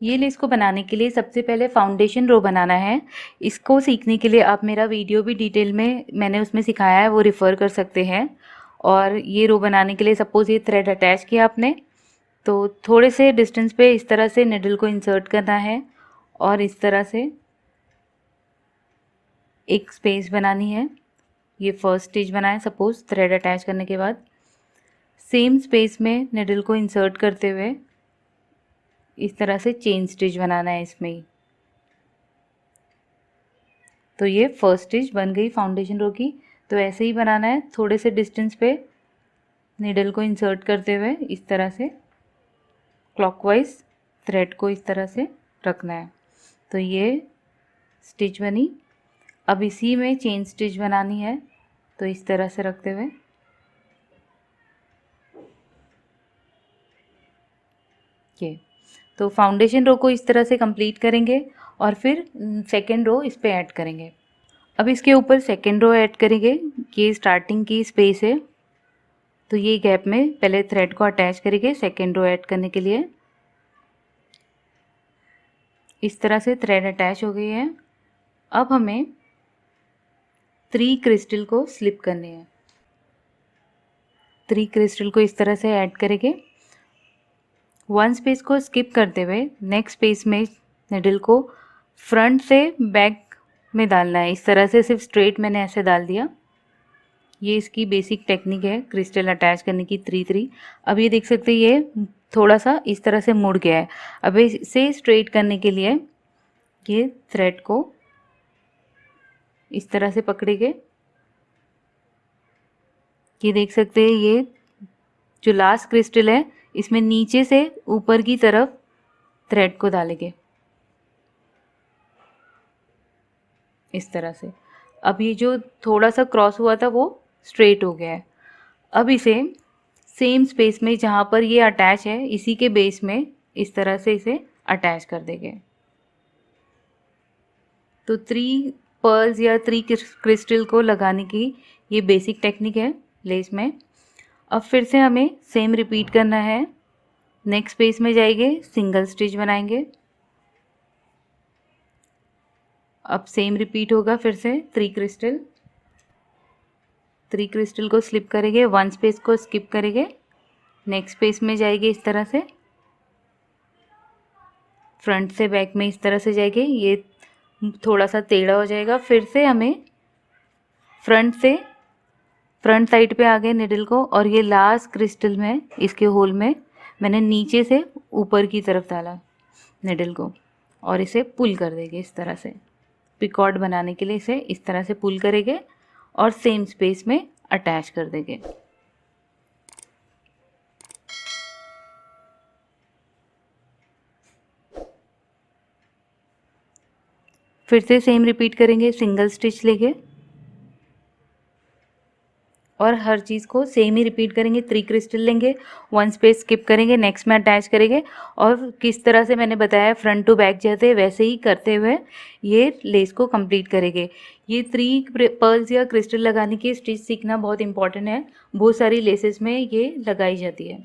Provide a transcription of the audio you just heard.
ये लेस को बनाने के लिए सबसे पहले फाउंडेशन रो बनाना है। इसको सीखने के लिए आप मेरा वीडियो भी डिटेल में मैंने उसमें सिखाया है, वो रेफ़र कर सकते हैं। और ये रो बनाने के लिए सपोज़ ये थ्रेड अटैच किया आपने, तो थोड़े से डिस्टेंस पे इस तरह से निडल को इंसर्ट करना है और इस तरह से एक स्पेस बनानी है। ये फर्स्ट स्टिच बनाएं सपोज़ थ्रेड अटैच करने के बाद। सेम स्पेस में निडल को इंसर्ट करते हुए इस तरह से चेन स्टिच बनाना है इसमें ही। तो ये फर्स्ट स्टिच बन गई फाउंडेशन रो की। तो ऐसे ही बनाना है, थोड़े से डिस्टेंस पे निडल को इंसर्ट करते हुए इस तरह से क्लॉकवाइज थ्रेड को इस तरह से रखना है। तो ये स्टिच बनी। अब इसी में चेन स्टिच बनानी है, तो इस तरह से रखते हुए ये। तो फाउंडेशन रो को इस तरह से कंप्लीट करेंगे और फिर सेकेंड रो इस पे ऐड करेंगे। अब इसके ऊपर सेकेंड रो ऐड करेंगे। ये स्टार्टिंग की स्पेस है, तो ये गैप में पहले थ्रेड को अटैच करेंगे सेकेंड रो ऐड करने के लिए। इस तरह से थ्रेड अटैच हो गई है। अब हमें 3 क्रिस्टल को स्लिप करने हैं। 3 क्रिस्टल को इस तरह से ऐड करेंगे। 1 स्पेस को स्किप करते हुए नेक्स्ट स्पेस में निडल को फ्रंट से बैक में डालना है। इस तरह से सिर्फ स्ट्रेट मैंने ऐसे डाल दिया। ये इसकी बेसिक टेक्निक है क्रिस्टल अटैच करने की 3-3। अब ये देख सकते हैं ये थोड़ा सा इस तरह से मुड़ गया है। अब इसे स्ट्रेट करने के लिए ये थ्रेड को इस तरह से पकड़ेंगे। ये देख सकते हैं ये जो लास्ट क्रिस्टल है इसमें नीचे से ऊपर की तरफ थ्रेड को डालेंगे इस तरह से। अब ये जो थोड़ा सा क्रॉस हुआ था वो स्ट्रेट हो गया है। अब इसे सेम स्पेस में जहाँ पर ये अटैच है इसी के बेस में इस तरह से इसे अटैच कर देंगे। तो 3 पर्ल्स या 3 क्रिस्टल को लगाने की ये बेसिक टेक्निक है लेस में। अब फिर से हमें सेम रिपीट करना है। नेक्स्ट स्पेस में जाएंगे, सिंगल स्टिच बनाएंगे। अब सेम रिपीट होगा फिर से 3 क्रिस्टल को स्लिप करेंगे, 1 स्पेस को स्किप करेंगे। नेक्स्ट स्पेस में जाएंगे इस तरह से, फ्रंट से बैक में इस तरह से जाएंगे। ये थोड़ा सा टेढ़ा हो जाएगा। फिर से हमें फ्रंट साइड पे आ गए निडल को और ये लास्ट क्रिस्टल में इसके होल में मैंने नीचे से ऊपर की तरफ डाला निडल को और इसे पुल कर देंगे इस तरह से। पिकॉर्ड बनाने के लिए इसे इस तरह से पुल करेंगे और सेम स्पेस में अटैच कर देंगे। फिर से सेम रिपीट करेंगे, सिंगल स्टिच लेंगे और हर चीज़ को सेम ही रिपीट करेंगे। 3 क्रिस्टल लेंगे, 1 स्पेस स्किप करेंगे, नेक्स्ट में अटैच करेंगे और किस तरह से मैंने बताया फ्रंट टू बैक जैसे वैसे ही करते हुए ये लेस को कंप्लीट करेंगे। ये 3 पर्ल्स या क्रिस्टल लगाने की स्टिच सीखना बहुत इंपॉर्टेंट है। बहुत सारी लेसेस में ये लगाई जाती है।